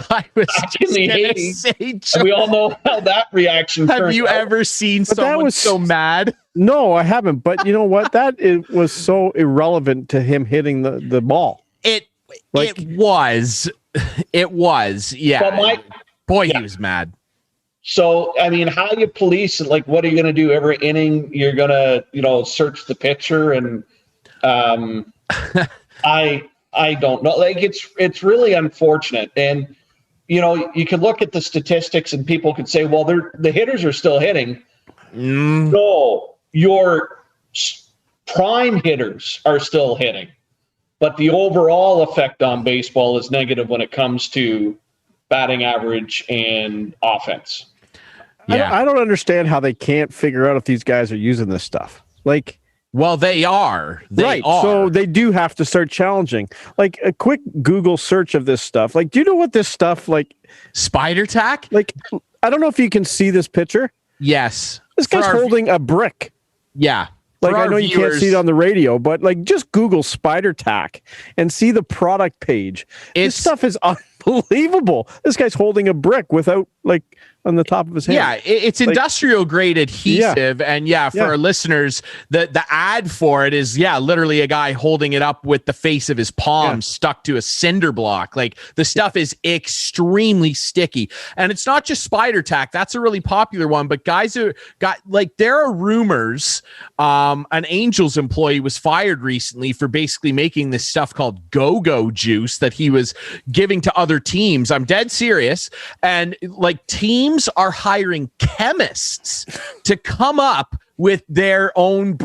S1: I was just
S5: in the
S1: gonna
S5: 80s.
S1: say,
S5: And we all know how that reaction
S1: have
S5: turned
S1: you
S5: out.
S1: ever seen
S4: But that
S1: someone
S4: was-
S1: so mad?
S4: No, I haven't. But you know what? It was so irrelevant to him hitting the ball.
S1: It was. Yeah.
S5: But
S1: he was mad.
S5: So, I mean, how you police it? Like, what are you going to do every inning? You're going to, search the pitcher, and I don't know. Like, it's really unfortunate. And, you can look at the statistics and people could say, well, the hitters are still hitting. No, your prime hitters are still hitting. But the overall effect on baseball is negative when it comes to batting average and offense.
S1: Yeah.
S4: I don't understand how they can't figure out if these guys are using this stuff. Like,
S1: Well, they are. They are.
S4: So they do have to start challenging. Like a quick Google search of this stuff. Like, do you know what this stuff like?
S1: Spider tack?
S4: Like, I don't know if you can see this picture.
S1: Yes.
S4: This guy's
S1: For our-
S4: holding a brick.
S1: Yeah.
S4: Like,
S1: For
S4: I
S1: our
S4: know you can't
S1: viewers,
S4: see it on the radio, but like, just Google spider tack and see the product page. This
S1: It's-
S4: stuff is unbelievable. This guy's holding a brick without like on the top of his hand.
S1: Yeah, it's industrial grade adhesive, and for our listeners, the ad for it is literally a guy holding it up with the face of his palm stuck to a cinder block. Like, the stuff is extremely sticky, and it's not just spider tack. That's a really popular one, but guys who got there are rumors. An Angels employee was fired recently for basically making this stuff called go-go juice that he was giving to other teams. I'm dead serious, and teams are hiring chemists to come up with their own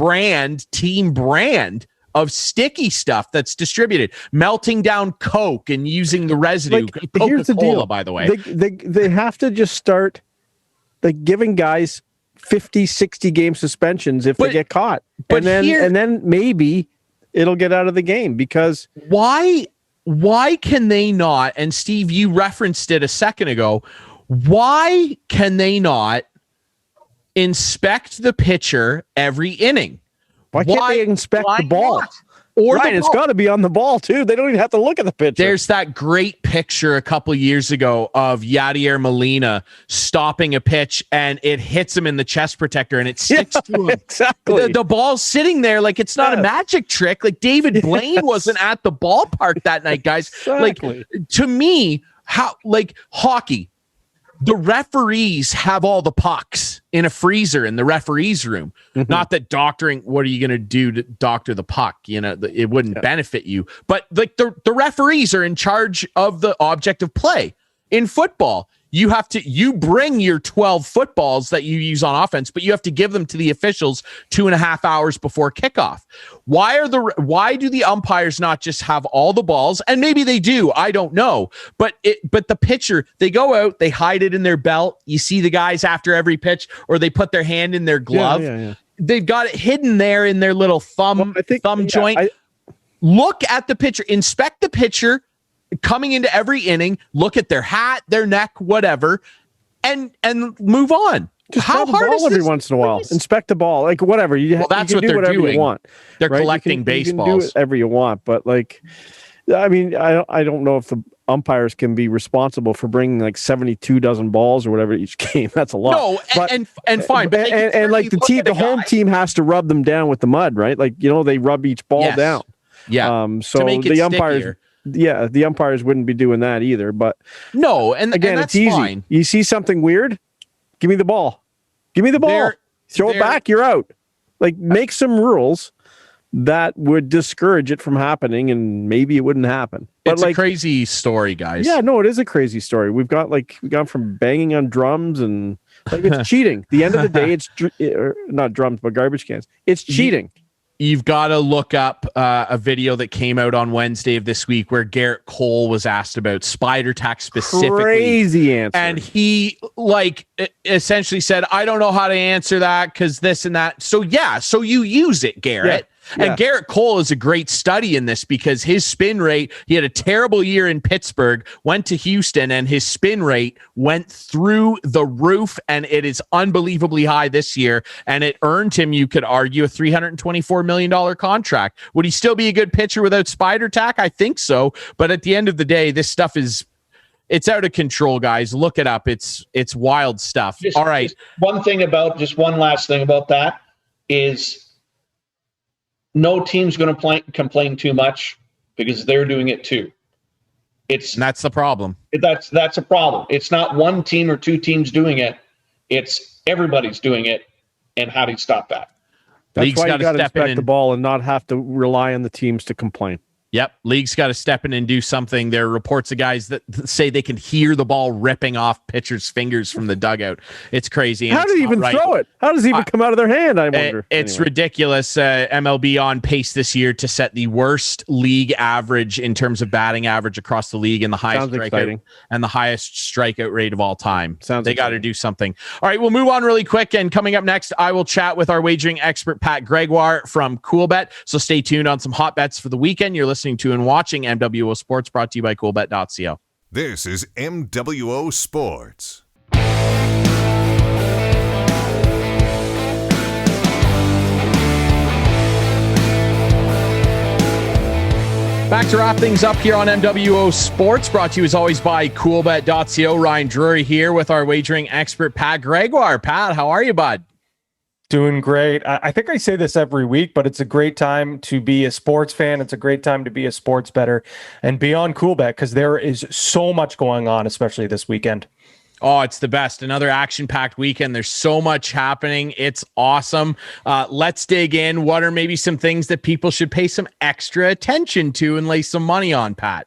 S1: team brand of sticky stuff that's distributed, melting down Coke and using the residue.
S4: Here's the
S1: Coca-Cola,
S4: deal.
S1: by the way.
S4: They have to just start giving guys 50, 60 game suspensions if they get caught.
S1: but
S4: And then maybe it'll get out of the game, because
S1: Why can they not, and Steve, you referenced it a second ago, why can they not inspect the pitcher every inning?
S4: why can't they inspect the ball?
S1: not? Or
S4: Ryan,
S1: the
S4: it's
S1: ball.
S4: got to be on the ball too. They don't even have to look at the pitcher.
S1: There's that great picture a couple years ago of Yadier Molina stopping a pitch, and it hits him in the chest protector, and it sticks to him.
S4: Exactly.
S1: The ball's sitting there like it's not a magic trick. Like, David Blaine wasn't at the ballpark that night, guys.
S4: Exactly.
S1: Like, to me, hockey, the referees have all the pucks in a freezer in the referees room. Not that doctoring, what are you going to do to doctor the puck? It wouldn't benefit you. But the referees are in charge of the object of play. In football, you bring your 12 footballs that you use on offense, but you have to give them to the officials 2.5 hours before kickoff. Why do the umpires not just have all the balls? And maybe they do, I don't know. But the pitcher, they go out, they hide it in their belt. You see the guys after every pitch, or they put their hand in their glove. They've got it hidden there in their little thumb joint. Look at the pitcher, inspect the pitcher coming into every inning, look at their hat, their neck, whatever, and move on.
S4: Just
S1: How
S4: grab the
S1: hard
S4: ball
S1: is
S4: every
S1: this?
S4: once in a while. Inspect the ball, like whatever.
S1: That's
S4: you
S1: what
S4: can do
S1: they're
S4: whatever
S1: doing.
S4: you want.
S1: They're
S4: right?
S1: collecting
S4: you can do
S1: baseballs.
S4: whatever you want, but I mean, I don't know if the umpires can be responsible for bringing 72 dozen balls or whatever each game. That's a lot.
S1: No, and fine, but
S4: the home team has to rub them down with the mud, right? They rub each ball down.
S1: Yeah.
S4: So
S1: to make it
S4: the umpires.
S1: stickier.
S4: Yeah, the umpires wouldn't be doing that either. But
S1: no, and
S4: again,
S1: that's
S4: it's easy.
S1: fine.
S4: You see something weird, give me the ball. Give me the ball. Throw it back. You're out. Make some rules that would discourage it from happening, and maybe it wouldn't happen. But
S1: It's a crazy story, guys.
S4: Yeah, no, it is a crazy story. We've got we gone from banging on drums and it's cheating. The end of the day, it's not drums but garbage cans. It's cheating.
S1: you've got to look up a video that came out on Wednesday of this week where Garrett Cole was asked about spider tack specifically.
S4: Crazy answer.
S1: And he essentially said, I don't know how to answer that because this and that. So you use it, Garrett.
S4: Yeah.
S1: And Garrett Cole is a great study in this because his spin rate, he had a terrible year in Pittsburgh, went to Houston, and his spin rate went through the roof, and it is unbelievably high this year. And it earned him, you could argue, a $324 million contract. Would he still be a good pitcher without spider tack? I think so. But at the end of the day, this stuff it's out of control, guys. Look it up. It's wild stuff. All right.
S5: One last thing about that is no team's going to complain too much because they're doing it too.
S1: And that's the problem.
S5: That's a problem. It's not one team or two teams doing it. It's everybody's doing it. And how do you stop that?
S4: That's
S1: League's
S4: why you got to inspect
S1: in
S4: the ball and not have to rely on the teams to complain.
S1: Yep. League's got to step in and do something. There are reports of guys that say they can hear the ball ripping off pitchers' fingers from the dugout. It's crazy.
S4: How do they even throw it? How does it even come out of their hand? I wonder.
S1: It's ridiculous. MLB on pace this year to set the worst league average in terms of batting average across the league and the highest strikeout rate of all time. They got to do something. All right, we'll move on really quick. And coming up next, I will chat with our wagering expert, Pat Gregoire from Coolbet. So stay tuned on some hot bets for the weekend. You're listening to and watching MWO Sports, brought to you by Coolbet.ca.
S2: This is MWO Sports.
S1: Back to wrap things up here on MWO Sports, brought to you as always by Coolbet.ca. Ryan Drury here with our wagering expert, Pat Gregoire. Pat, how are you, bud?
S6: Doing great. I think I say this every week, but it's a great time to be a sports fan. It's a great time to be a sports bettor and be on Coolbet because there is so much going on, especially this weekend.
S1: Oh, it's the best. Another action-packed weekend. There's so much happening. It's awesome. Let's dig in. What are maybe some things that people should pay some extra attention to and lay some money on, Pat?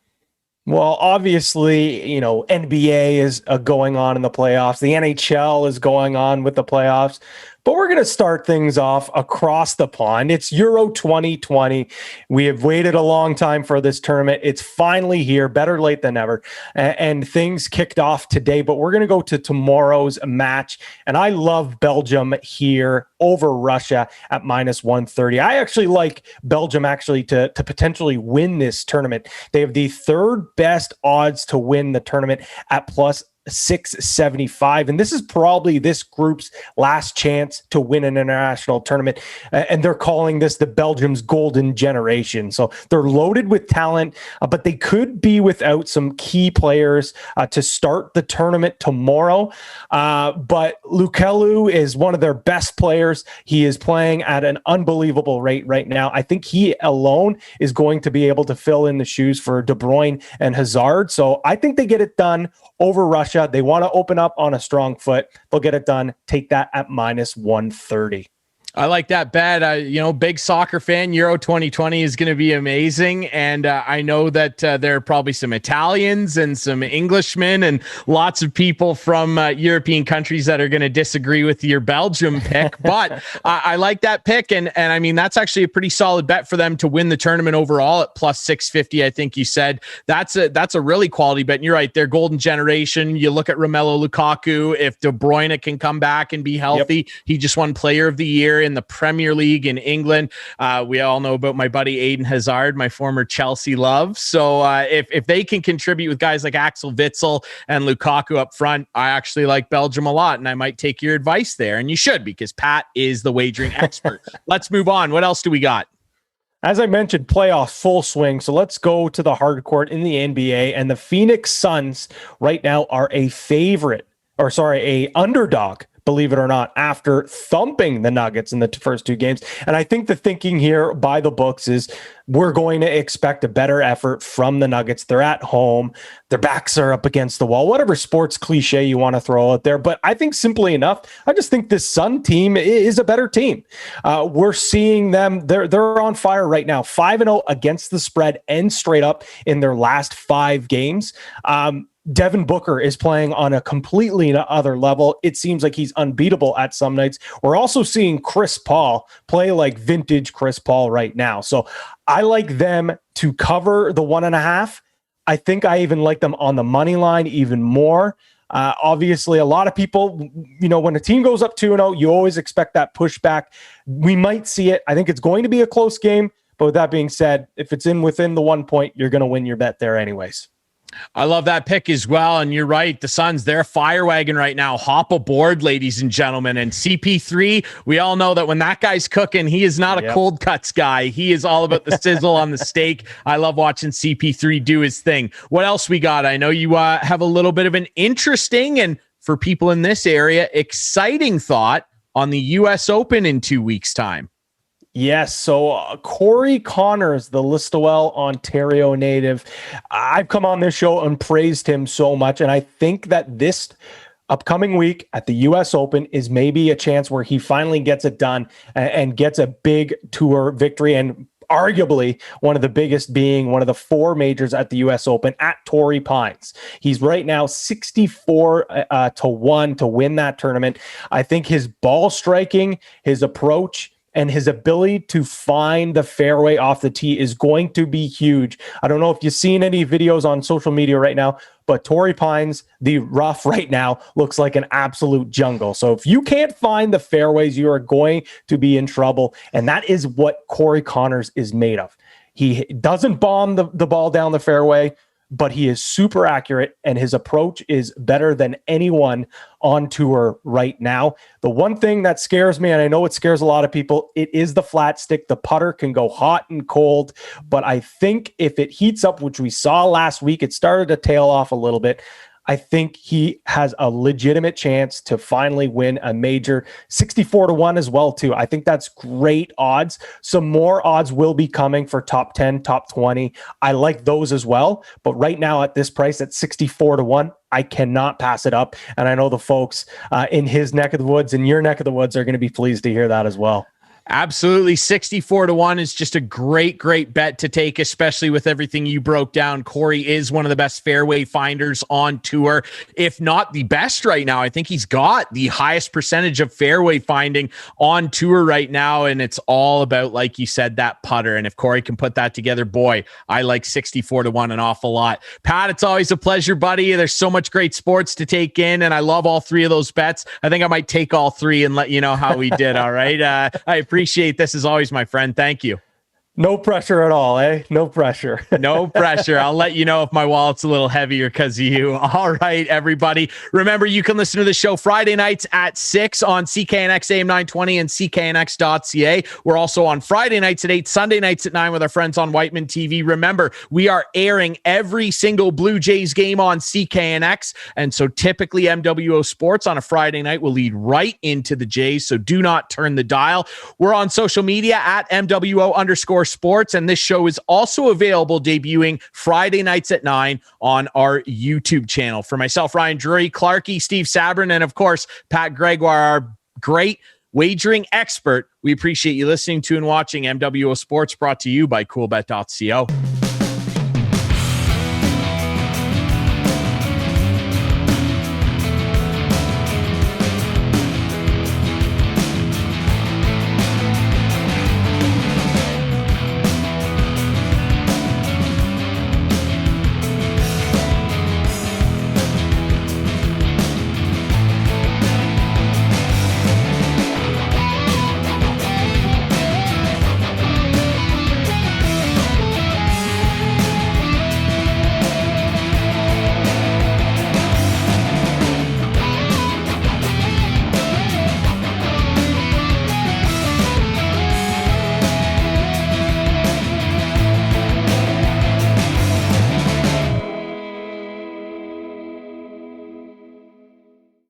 S6: Well, obviously, NBA is going on in the playoffs. The NHL is going on with the playoffs. But we're going to start things off across the pond. It's Euro 2020. We have waited a long time for this tournament. It's finally here, better late than never. And things kicked off today, but we're going to go to tomorrow's match. And I love Belgium here over Russia at -130. I actually like Belgium to potentially win this tournament. They have the third best odds to win the tournament at +675, and this is probably this group's last chance to win an international tournament, and they're calling this the Belgium's golden generation. So they're loaded with talent, but they could be without some key players to start the tournament tomorrow. But Lukelu is one of their best players. He is playing at an unbelievable rate right now. I think he alone is going to be able to fill in the shoes for De Bruyne and Hazard. So I think they get it done over Russia. They want to open up on a strong foot. They'll get it done. Take that at -130.
S1: I like that bet. Big soccer fan. Euro 2020 is going to be amazing. And I know that there are probably some Italians and some Englishmen and lots of people from European countries that are going to disagree with your Belgium pick. But I like that pick. And I mean, that's actually a pretty solid bet for them to win the tournament overall at +650. I think you said that's a really quality bet. And you're right. They're golden generation. You look at Romelu Lukaku. If De Bruyne can come back and be healthy, he just won Player of the Year in the Premier League in England. We all know about my buddy Aiden Hazard, my former Chelsea love. So if they can contribute with guys like Axel Witsel and Lukaku up front, I actually like Belgium a lot, and I might take your advice there. And you should, because Pat is the wagering expert. Let's move on. What else do we got?
S6: As I mentioned, playoff full swing. So let's go to the hard court in the NBA. And the Phoenix Suns right now are a underdog, believe it or not, after thumping the Nuggets in the first two games. And I think the thinking here by the books is we're going to expect a better effort from the Nuggets. They're at home. Their backs are up against the wall, whatever sports cliche you want to throw out there. But I think simply enough, I just think this Sun team is a better team. We're seeing them. They're on fire right now, 5-0 against the spread and straight up in their last 5 games. Devin Booker is playing on a completely other level. It seems like he's unbeatable at some nights. We're also seeing Chris Paul play like vintage Chris Paul right now. So I like them to cover the 1.5. I think I even like them on the money line even more. Obviously, a lot of people, when a team goes up 2-0, you always expect that pushback. We might see it. I think it's going to be a close game. But with that being said, if it's within the 1 point, you're going to win your bet there anyways.
S1: I love that pick as well. And you're right. The Suns, they're fire wagon right now. Hop aboard, ladies and gentlemen. And CP3, we all know that when that guy's cooking, he is not a cold cuts guy. He is all about the sizzle on the steak. I love watching CP3 do his thing. What else we got? I know you have a little bit of an interesting and, for people in this area, exciting thought on the U.S. Open in 2 weeks' time.
S6: Yes. So Corey Connors, the Listowel, Ontario native, I've come on this show and praised him so much. And I think that this upcoming week at the U.S. Open is maybe a chance where he finally gets it done and gets a big tour victory, and arguably one of the biggest being one of the 4 majors at the U.S. Open at Torrey Pines. He's right now 64-1 to win that tournament. I think his ball striking, his approach, and his ability to find the fairway off the tee is going to be huge. I don't know if you've seen any videos on social media right now, but Torrey Pines, the rough right now, looks like an absolute jungle. So if you can't find the fairways, you are going to be in trouble. And that is what Corey Connors is made of. He doesn't bomb the ball down the fairway, but he is super accurate, and his approach is better than anyone on tour right now. The one thing that scares me, and I know it scares a lot of people, it is the flat stick. The putter can go hot and cold, but I think if it heats up, which we saw last week, it started to tail off a little bit. I think he has a legitimate chance to finally win a major. 64-1 as well, too. I think that's great odds. Some more odds will be coming for top 10, top 20. I like those as well. But right now at this price at 64-1, I cannot pass it up. And I know the folks in his neck of the woods, in your neck of the woods, are going to be pleased to hear that as well.
S1: Absolutely. 64-1 is just a great bet to take, especially with everything you broke down. Corey is one of the best fairway finders on tour, if not the best right now. I think he's got the highest percentage of fairway finding on tour right now. And it's all about, like you said, that putter. And if Corey can put that together, boy, I like 64-1 an awful lot. Pat, it's always a pleasure, buddy. There's so much great sports to take in, and I love all 3 of those bets. I think I might take all 3 and let you know how we did. All right. I appreciate this as always, my friend. Thank you.
S6: No pressure at all, eh? No pressure.
S1: No pressure. I'll let you know if my wallet's a little heavier because of you. All right, everybody. Remember, you can listen to the show Friday nights at 6 on CKNX AM920 and CKNX.ca. We're also on Friday nights at 8, Sunday nights at 9 with our friends on Whiteman TV. Remember, we are airing every single Blue Jays game on CKNX. And so typically MWO Sports on a Friday night will lead right into the Jays. So do not turn the dial. We're on social media at MWO_sports. And this show is also available debuting Friday nights at 9 on our YouTube channel. For myself, Ryan Drury, Clarkey, Steve Sabrin, and of course, Pat Gregoire, our great wagering expert. We appreciate you listening to and watching MWO Sports, brought to you by Coolbet.co.